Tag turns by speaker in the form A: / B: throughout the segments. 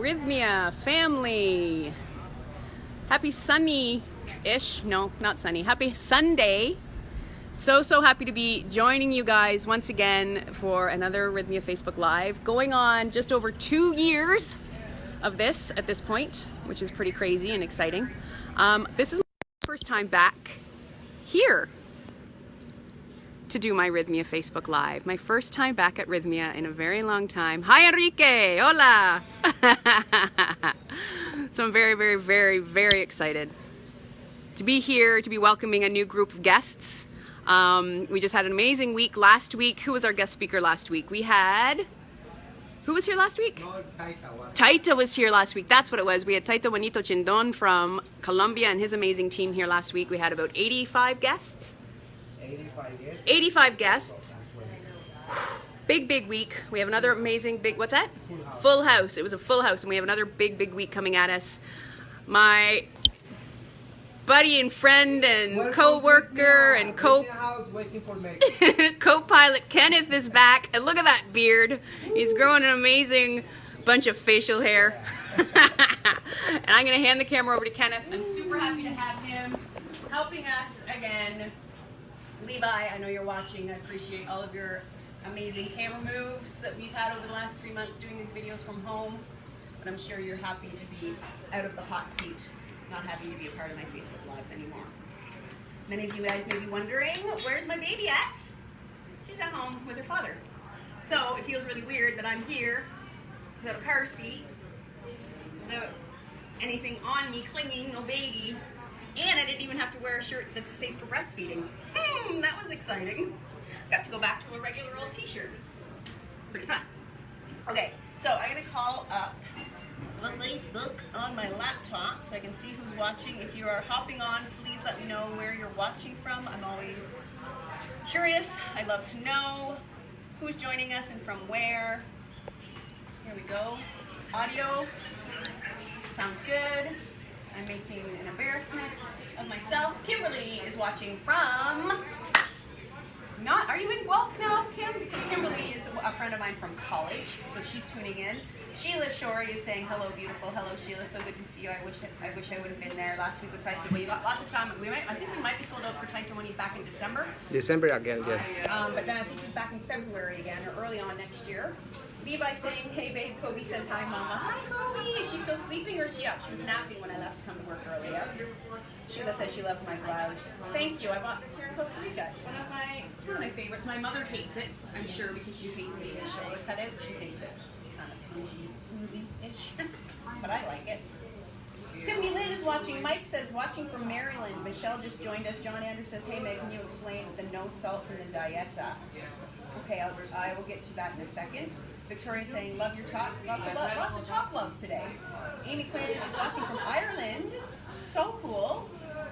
A: Rythmia family. Happy sunny-ish, no, not sunny, happy Sunday. So happy to be joining you guys once again for another Rythmia Facebook Live. Going on just over 2 years of this at this point, which is pretty crazy and exciting. This is my first time back here to do my Rythmia Facebook Live. My first time back at Rythmia in a very long time. Hi Enrique, hola! So I'm very excited to be here, to be welcoming a new group of guests. We just had an amazing week last week. Who was our guest speaker last week? We had... Who was here last week?
B: No,
A: Taita was here last week. That's what it was. We had Taita Juanito Chindon from Colombia and his amazing team here last week. We had about 85 guests. 85 guests. Big week. We have another amazing big... What's that? Full house. It was a full house, and we have another big week coming at us. My buddy and friend and co-worker and co-pilot Kenneth is back, and look at that beard. He's growing an amazing bunch of facial hair. And I'm going to hand the camera over to Kenneth. I'm super happy to have him helping us again. Levi, I know you're watching. I appreciate all of your amazing camera moves that we've had over the last 3 months doing these videos from home. But I'm sure you're happy to be out of the hot seat, not having to be a part of my Facebook Lives anymore. Many of you guys may be wondering, where's my baby at? She's at home with her father. So it feels really weird that I'm here without a car seat, without anything on me clinging, no baby, and I didn't even have to wear a shirt that's safe for breastfeeding. That was exciting. Got to go back to a regular old t-shirt. Pretty fun. Okay, so I'm gonna call up the Facebook on my laptop so I can see who's watching. If you are hopping on, please let me know where you're watching from. I'm always curious. I love to know who's joining us and from where. Here we go. Audio. Sounds good. I'm making an embarrassment of myself. Kimberly is watching from... Are you in Guelph now, Kim? So Kimberly is a friend of mine from college, so she's tuning in. Sheila Shorey is saying, hello, beautiful. Hello, Sheila. So good to see you. I wish I would have been there last week with Taita. Well, you got lots of time. I think we might be sold out for Taita when he's back in December.
C: December again, yes.
A: But then I think he's back in February again, or early on next year. Levi saying, hey, babe. Kobe says, hi, mama. Hi, Kobe. Is she still sleeping or is she up? She was napping when I left to come to work earlier. Sheila says she loves my blouse. Thank you. I bought this here in Costa Rica. It's one of my favorites. My mother hates it, I'm sure, because she hates the shoulder cutout. She thinks it's kind of floozy-ish. But I like it. Tiffany Lynn is watching. Mike says, watching from Maryland. Michelle just joined us. John Anders says, hey, Meg, can you explain the no salt in the dieta? Okay, I will get to that in a second. Victoria saying, love your talk. Lots of talk love today. Amy Quinn is watching from Ireland. So cool.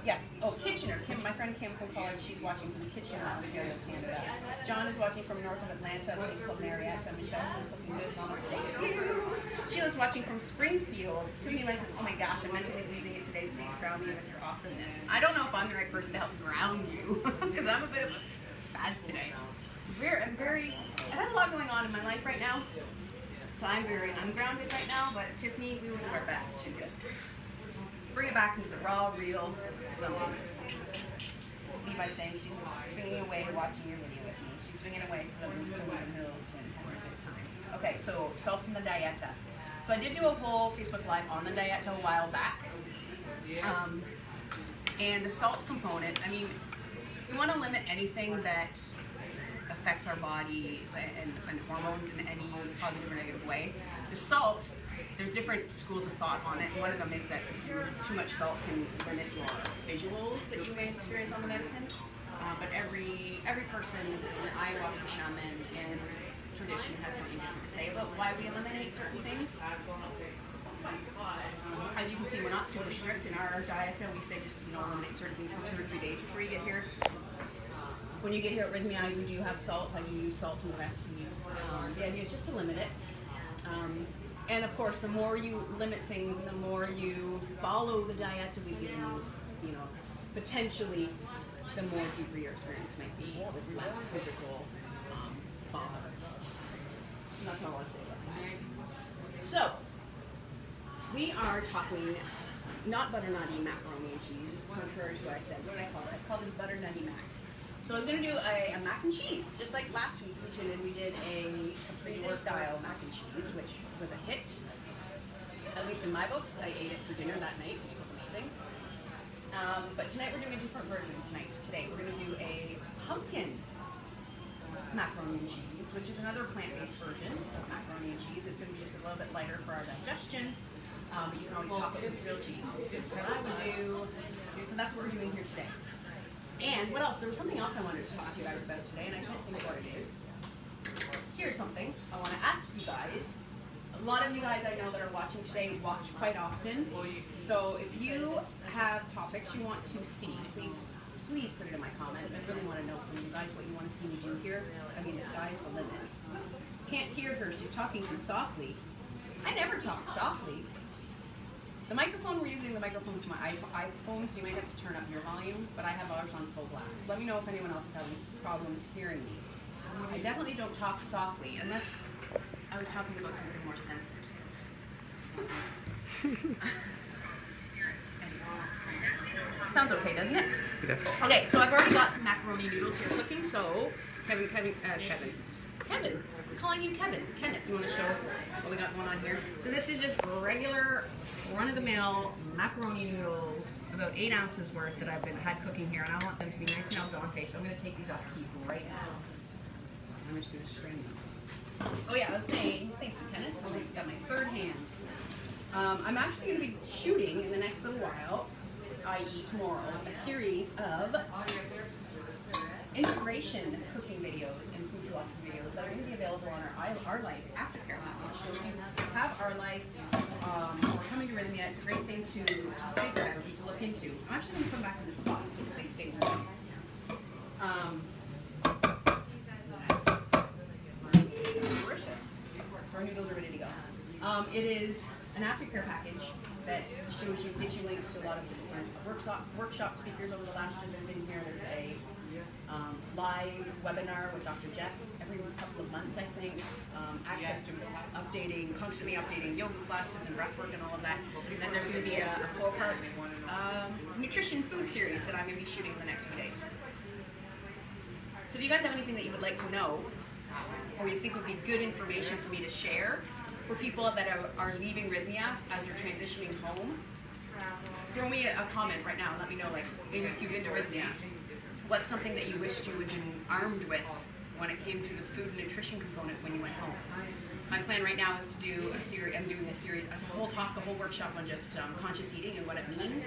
A: Yes. Oh, Kitchener. My friend Kim from college, she's watching from Kitchener, Ontario, Canada. John is watching from north of Atlanta, a place called Marietta. Michelle says, looking good, Mama. Thank you. Sheila's watching from Springfield. Tiffany Lynn says, oh my gosh, I'm mentally losing it today. Please ground me with your awesomeness. I don't know if I'm the right person to help ground you, because I'm a bit of a spaz today. I had a lot going on in my life right now, so I'm grounded right now, but Tiffany, we will do our best to just bring it back into the raw, real zone. Levi saying she's swinging away watching your video with me. She's swinging away, so that means Kobe's in her little swing, having a good time. Okay, so salt in the dieta. So I did do a whole Facebook Live on the dieta a while back. And the salt component, I mean, we want to limit anything that affects our body and hormones in any positive or negative way. The salt, there's different schools of thought on it. One of them is that too much salt can limit your visuals that you may experience on the medicine. But every person in ayahuasca shaman and tradition has something different to say about why we eliminate certain things. As you can see, we're not super strict in our diet. We say just eliminate certain things for 2 or 3 days before you get here. When you get here at Rythmia, we do have salt. I do use salt in the recipes. The idea is just to limit it. And of course, the more you limit things and the more you follow the diet that we give you, potentially the more deeper your experience might be, with less physical bother. And that's all I say about that. So, we are talking not butternutty macaroni and cheese, contrary to what I said. What did I call it? I called it Butternutty Mac. So I was going to do a mac and cheese, just like last week we did a caprese style mac and cheese, which was a hit. At least in my books, I ate it for dinner that night. It was amazing. But tonight we're doing a different version. Today we're going to do a pumpkin macaroni and cheese, which is another plant-based version of macaroni and cheese. It's going to be just a little bit lighter for our digestion. But you can always top it with real cheese. So what I would do, so that's what we're doing here today. And what else? There was something else I wanted to talk to you guys about today, and I can't think of what it is. Here's something I want to ask you guys. A lot of you guys I know that are watching today watch quite often. So if you have topics you want to see, please put it in my comments. I really want to know from you guys what you want to see me do here. I mean, the sky's the limit. Can't hear her. She's talking too softly. I never talk softly. The microphone, we're using the microphone for my iPhone, so you might have to turn up your volume, but I have ours on full blast. Let me know if anyone else is having problems hearing me. I definitely don't talk softly, unless I was talking about something more sensitive. Sounds okay, doesn't it?
B: Yes.
A: Okay, so I've already got some macaroni noodles here cooking, so Kevin. I'm calling you Kevin. Kenneth, you want to show what we got going on here? So this is just regular, run-of-the-mill macaroni noodles, about 8 ounces worth that I've had cooking here, and I want them to be nice and al dente, so I'm going to take these off heat right now. I'm just going to strain them. Oh yeah, I was saying, thank you, Kenneth. I've got my third hand. I'm actually going to be shooting in the next little while, i.e. tomorrow, a series of integration cooking videos and food philosophy videos that are going to be available on our Life Aftercare package. So if you have our Life or coming to Rythmia, it's a great thing to think about, to look into. I'm actually going to come back to this spot so that they stay warm. Delicious. Our noodles are ready to go. It is an aftercare package that gets you links to a lot of different workshop speakers over the last year that have been here. There's a live webinar with Dr. Jeff every couple of months, I think. Access to constantly updating yoga classes and breathwork and all of that. And then there's going to be a 4-part nutrition food series that I'm going to be shooting in the next few days. So if you guys have anything that you would like to know, or you think would be good information for me to share for people that are leaving Rythmia as they're transitioning home, throw me a comment right now and let me know, like, maybe if you've been to Rythmia, what's something that you wished you would have been armed with when it came to the food and nutrition component when you went home? My plan right now is to do a series. I'm doing a series, a whole workshop on just conscious eating and what it means.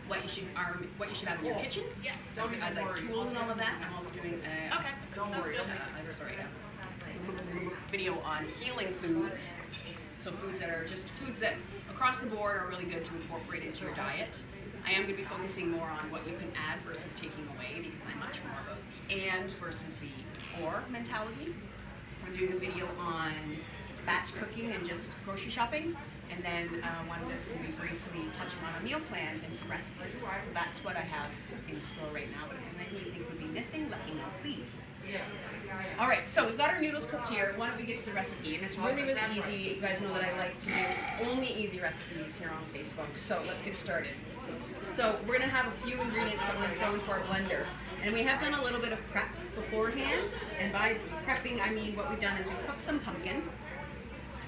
A: What you should have in your kitchen, as like tools and all of that. I'm also doing a video on healing foods. So foods that across the board are really good to incorporate into your diet. I am going to be focusing more on what you can add versus taking away, because I'm much more about the and versus the or mentality. I'm doing a video on batch cooking and just grocery shopping, and then one that's going to be briefly touching on a meal plan and some recipes. So that's what I have in store right now, but if there's anything you think would be missing, let me know, please. Alright, so we've got our noodles cooked here. Why don't we get to the recipe? And it's really, really easy. You guys know that I like to do only easy recipes here on Facebook, so let's get started. So we're going to have a few ingredients that we're going to throw into our blender. And we have done a little bit of prep beforehand. And by prepping, I mean what we've done is we've cooked some pumpkin.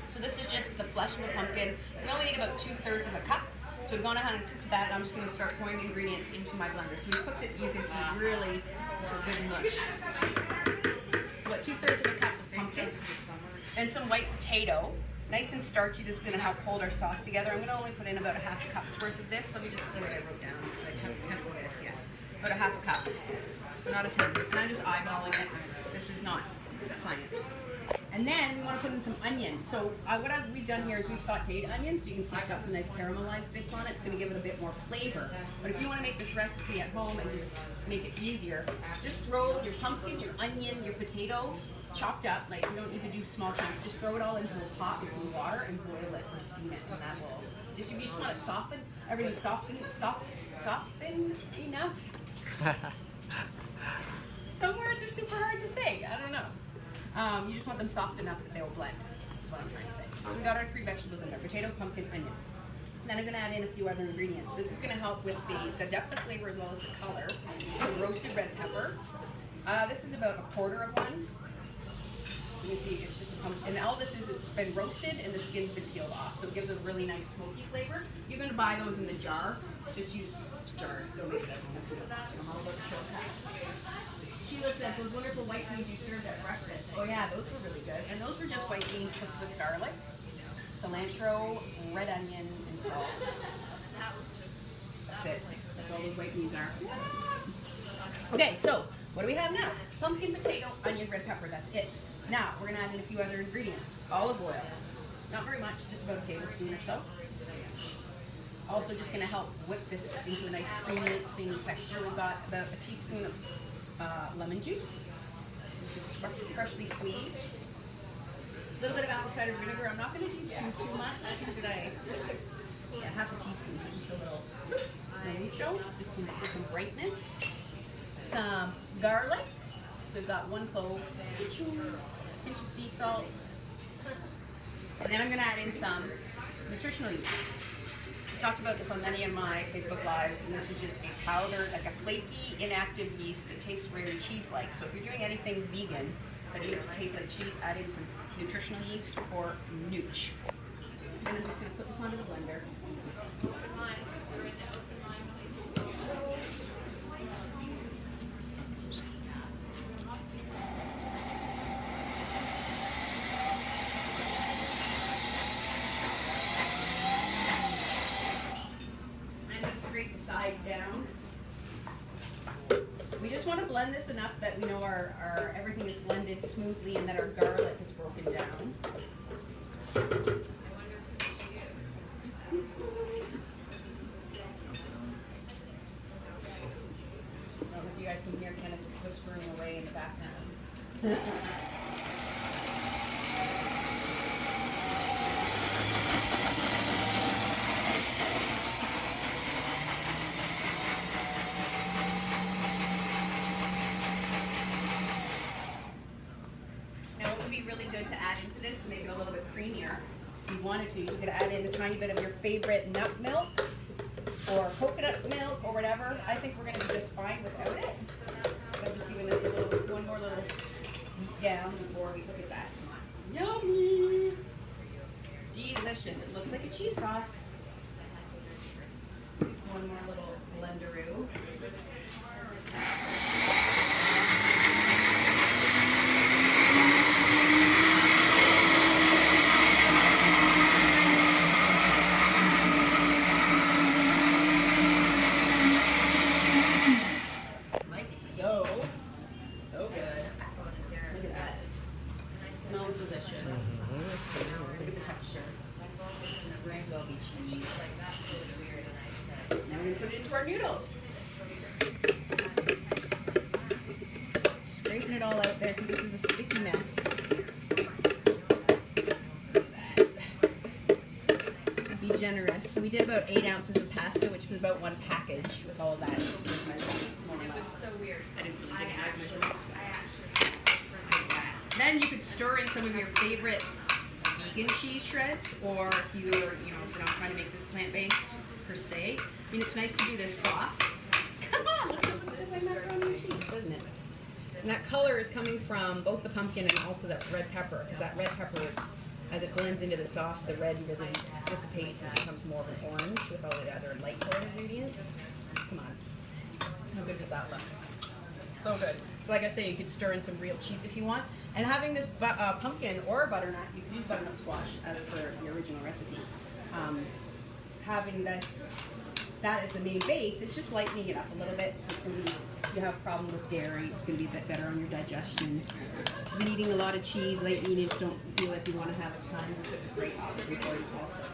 A: So this is just the flesh of the pumpkin. We only need about 2/3 of a cup. So we've gone ahead and cooked that. I'm just going to start pouring the ingredients into my blender. So we cooked it, you can see, really to a good mush. So about 2/3 of a cup of pumpkin. And some white potato. Nice and starchy. This is going to help hold our sauce together. I'm going to only put in about a 1/2 cup's worth of this. Let me just see what I wrote down. I tested this, yes. About a 1/2 cup. So not a ton. And I'm just eyeballing it. This is not science. And then we want to put in some onion. So we've done here is we've sauteed onions. So you can see it's got some nice caramelized bits on it. It's going to give it a bit more flavor. But if you want to make this recipe at home and just make it easier, just throw your pumpkin, your onion, your potato, chopped up, like you don't need to do small chunks, just throw it all into a pot with some water and boil it or steam it, and that will just, if you just want it softened, everything softened enough. Some words are super hard to say, I don't know. You just want them soft enough that they will blend. So what I'm trying to say. So we got our 3 vegetables in there: potato, pumpkin, onion. Then I'm going to add in a few other ingredients. This is going to help with the depth of flavor as well as the color. Roasted red pepper. This is about 1/4 of one. You can see it's just a pumpkin. And all this is, it's been roasted and the skin's been peeled off. So it gives a really nice smoky flavor. You're going to buy those in the jar. Just use jar. Don't make that I'm all about the show packs. Sheila said, those wonderful white beans you served at breakfast. Oh yeah, those were really good. And those were just white beans cooked with garlic, cilantro, red onion, and salt. That's it. That's all those white beans are. Okay, so what do we have now? Pumpkin, potato, onion, red pepper. That's it. Now we're gonna add in a few other ingredients. Olive oil. Not very much, just about a tablespoon or so. Also just gonna help whip this into a nice creamy texture. We've got about a teaspoon of lemon juice, which is freshly squeezed. A little bit of apple cider vinegar. I'm not going to do too much. Yeah, half a teaspoon, so just a little mucho, just for some brightness. Some garlic. So we've got 1 clove, pinch of sea salt, and then I'm going to add in some nutritional yeast. I talked about this on many of my Facebook Lives, and this is just a powder, like a flaky, inactive yeast that tastes very cheese-like. So if you're doing anything vegan that needs to taste like cheese, add in some nutritional yeast or nooch. And I'm just going to put this onto the blender. The sides down. We just want to blend this enough that we know our everything is blended smoothly and that our garlic is broken down. I don't know if you guys can hear Kenneth whispering away in the background. Really good to add into this to make it a little bit creamier. If you wanted to, you could add in a tiny bit of your favorite nut milk or coconut milk or whatever. I think we're going to be just fine without it. I'm just giving this one more little beat down before we look at that. Yummy! Delicious. It looks like a cheese sauce. One more little blenderoo. Now we're going to put it into our noodles. Straighten it all out there because this is a sticky mess. Be generous. So we did about 8 ounces of pasta, which was about 1 package with all of that. It was so weird. I didn't really give you guys measurements. Then you could stir in some of your favorite vegan cheese shreds, or if you're not trying to make this plant-based per se. I mean, it's nice to do this sauce. Come on, look how this is like macaroni and cheese, doesn't it? And that color is coming from both the pumpkin and also that red pepper, because that red pepper is, as it blends into the sauce, the red really dissipates and becomes more of an orange with all the other light colored ingredients. Come on. How good does that look? So good. So like I say, you could stir in some real cheese if you want. And having this pumpkin or butternut, you could use butternut squash as per the original recipe. Having that as the main base, it's just lightening it up a little bit. So it's going to be, if you have a problem with dairy, it's going to be a bit better on your digestion. If you're eating a lot of cheese, late you just don't feel like you want to have a ton. This is a great option for you also.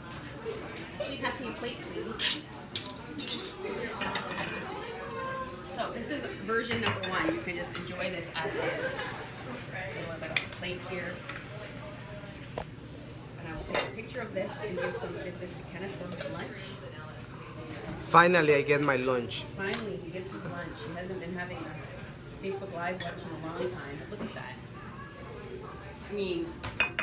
A: Will you pass me a plate, please? So this is version number 1. You can just enjoy this as is. A little bit on the plate here. And I will take a picture of this and give this to Kenneth for his lunch.
B: Finally, I get my lunch.
A: Finally, he gets his lunch. He hasn't been having a Facebook Live watch in a long time. But look at that. I mean,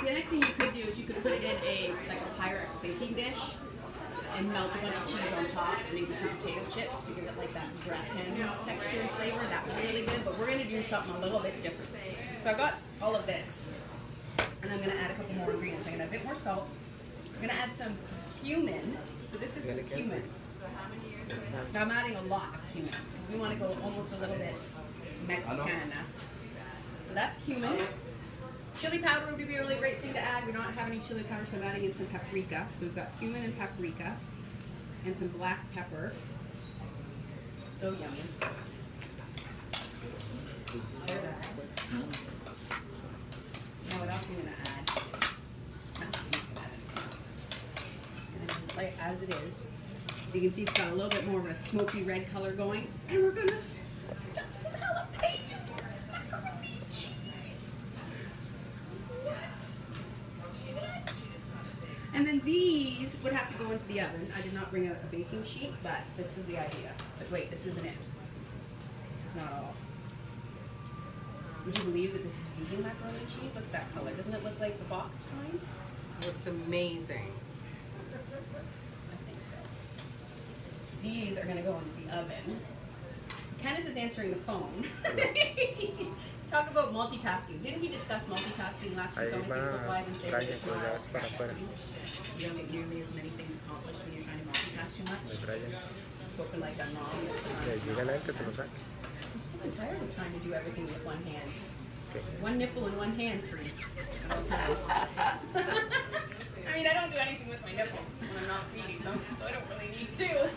A: The next thing you could do is you could put it in a Pyrex baking dish and melt a bunch of cheese on top and maybe some potato chips to give it like that gratin texture and flavor. That would be really good, but we're gonna do something a little bit different. So I've got all of this, and I'm gonna add a couple more ingredients. I'm gonna add a bit more salt. I'm gonna add some cumin. So this is some cumin. Now I'm adding a lot of cumin. We want to go almost a little bit Mexicana. So that's cumin. Chili powder would be a really great thing to add. We don't have any chili powder, so I'm adding in some paprika. So we've got cumin and paprika and some black pepper. So yummy. Now what else am I going to add? Like as it is. So you can see it's got a little bit more of a smoky red color going. And we're going to stuff some jalapenos in macaroni and cheese. What? And then these would have to go into the oven. I did not bring out a baking sheet, but this is the idea. But wait, this isn't it. This is not all. Would you believe that this is vegan macaroni and cheese? Look at that color. Doesn't it look like the box kind?
C: Looks amazing.
A: I think so. These are going to go into the oven. Kenneth is answering the phone. Talk about multitasking. Didn't we discuss multitasking last week on Facebook Live and say that it's not you don't get nearly as many things accomplished when you're trying to multitask too much? Spoken like a mom. I'm sick and tired of trying to do everything with one hand. One nipple and one hand free. I mean, I don't do anything with my nipples when I'm not feeding them, so I don't really need to.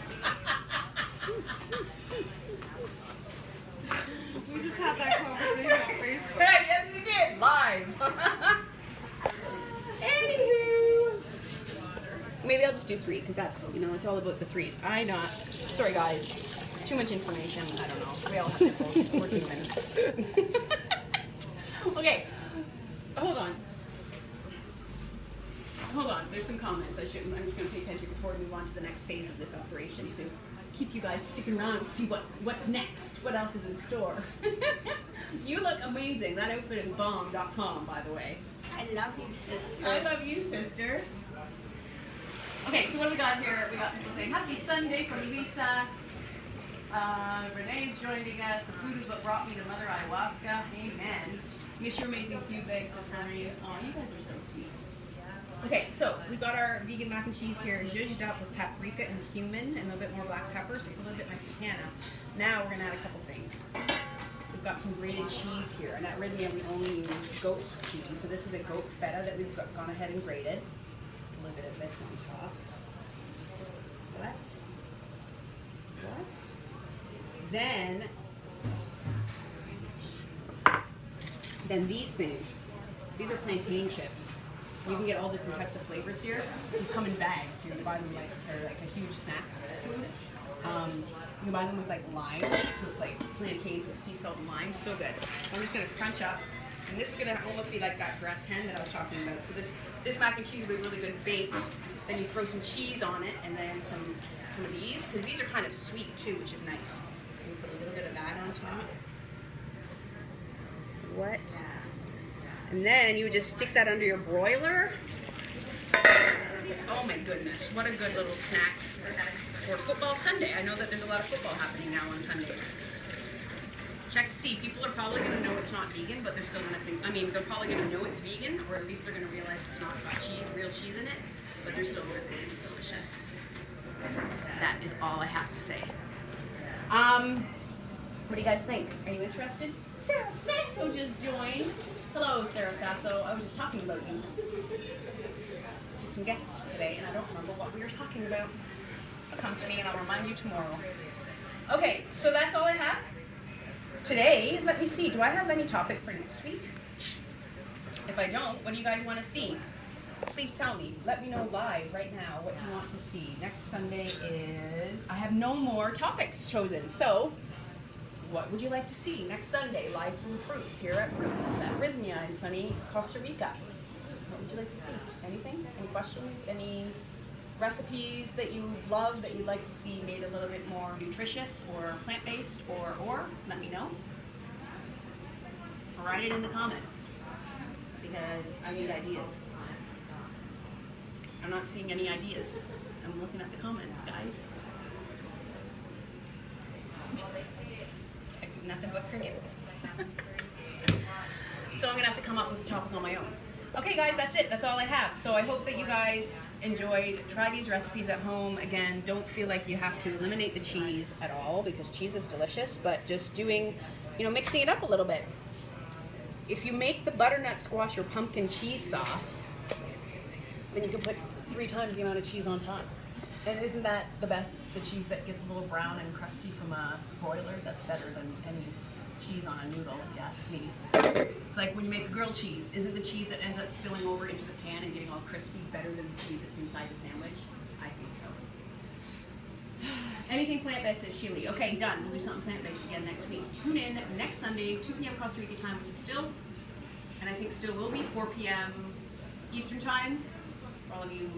C: We just had that conversation on Facebook.
A: Yes, we did. Live. Anywho. Maybe I'll just do 3, because that's, it's all about the 3s. Sorry guys. Too much information. I don't know. We all have nipples. We're human. Okay. Hold on. There's some comments. I'm just going to pay attention before we move on to the next phase of this operation. So keep you guys sticking around to see what's next. What else is in store? You look amazing. That outfit is bomb.com, by the way.
D: I love you, sister.
A: I love you, sister. Okay, so what do we got here? We got people saying, Happy Sunday from Lisa. Renee's joining us. The food is what brought me to Mother Ayahuasca. Amen. Miss your amazing few bags of honey. Oh, you guys are so sweet. Okay, so we've got our vegan mac and cheese here, zhuzhed up with paprika and cumin and a little bit more black pepper, so it's a little bit Mexicana. Now we're going to add a couple things. We've got some grated cheese here, and at Rythmia we only use goat's cheese, so this is a goat feta that we've gone ahead and grated. A little bit of this on top. What? Then these things. These are plantain chips. You can get all different types of flavors here. These come in bags. You can buy them they're like a huge snack food. You can buy them with like lime. So it's like plantains with sea salt and lime. So good. So I'm just gonna crunch up. And this is gonna almost be like that gratin that I was talking about. So this mac and cheese will be really good baked. Then you throw some cheese on it and then some of these, because these are kind of sweet too, which is nice. You put a little bit of that on top. What? And then you would just stick that under your broiler. Oh my goodness, what a good little snack for football Sunday. I know that there's a lot of football happening now on Sundays. Check to see. People are probably going to know it's not vegan, but they're still going to think, they're probably going to know it's vegan, or at least they're going to realize it's not got real cheese in it, but they're still going to think it's delicious. That is all I have to say. What do you guys think? Are you interested? Sarah Sasso just joined. Hello, Sarah Sasso. I was just talking about you. To some guests today, and I don't remember what we were talking about. So come to me and I'll remind you tomorrow. Okay, so that's all I have. Today, let me see. Do I have any topic for next week? If I don't, what do you guys want to see? Please tell me. Let me know live right now. What do you want to see? Next Sunday is... I have no more topics chosen. So, what would you like to see next Sunday? Live from Fruits here at Roots at Rythmia in sunny Costa Rica. What would you like to see? Anything? Any questions? Any recipes that you love that you'd like to see made a little bit more nutritious or plant-based or let me know. Write it in the comments. Because because I need ideas. I'm not seeing any ideas. I'm looking at the comments, guys. Nothing but crickets. So I'm gonna have to come up with a topic on my own. Okay guys, that's it. That's all I have. So I hope that you guys enjoyed. Try these recipes at home. Again, don't feel like you have to eliminate the cheese at all because cheese is delicious, but just doing, mixing it up a little bit. If you make the butternut squash or pumpkin cheese sauce, then you can put 3 times the amount of cheese on top. And isn't that the best? The cheese that gets a little brown and crusty from a broiler? That's better than any cheese on a noodle, if you ask me. It's like when you make a grilled cheese. Isn't the cheese that ends up spilling over into the pan and getting all crispy better than the cheese that's inside the sandwich? I think so. Anything plant-based is Sheely. Okay, done. We'll do something plant-based again next week. Tune in next Sunday, 2 p.m. Costa Rica time, which is still, and I think still will be, 4 p.m. Eastern time. For all of you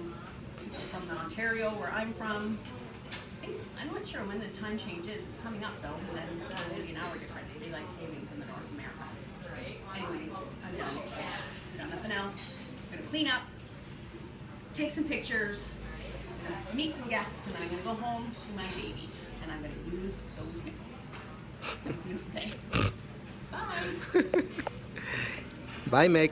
A: people from Ontario, where I'm from. I'm not sure when the time change is. It's coming up though, and then that'll be an hour difference, daylight savings in the North America. Anyways, I'm done. I've got nothing else. I'm gonna clean up, take some pictures, meet some guests, and then I'm gonna go home to my baby, and I'm gonna use those nipples. Have a beautiful day. Bye.
B: Bye, Meg.